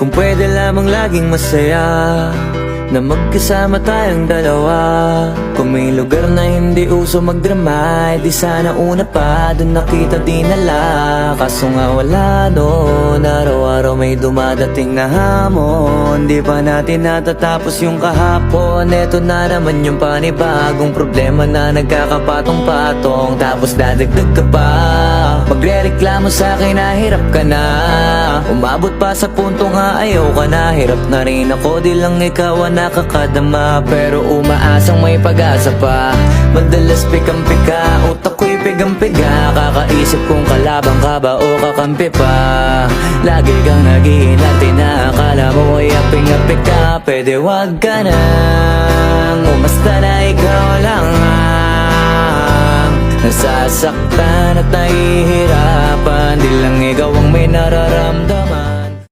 Kung pwede lamang laging masaya na magkasama tayong dalawa. Kung may lugar na hindi uso magdrama, di sana una pa dun nakita dinala. Kaso nga wala noon, araw-araw may dumadating na hamon. Di pa natin natatapos yung kahapon. Eto na naman yung panibagong problema na nagkakapatong-patong. Tapos dadagdag ka pa, magre-reklamo sa'kin na hirap ka na. Umabot pa sa punto nga ayaw ka na. Hirap na rin ako, di lang ikaw ang nakakadama. Pero umaasang may pag-asa pa. Madalas pikang-pika, utak ko'y pigang-piga. Kakaisip kung kalabang ka ba o kakampi pa. Lagi kang nag-iinarte na akala mo ay aping-api ka. Pwede wag ka nang umasta na ikaw lang ang nasasaktan at nahihirapan. Di lang ikaw ang may nararamdaman.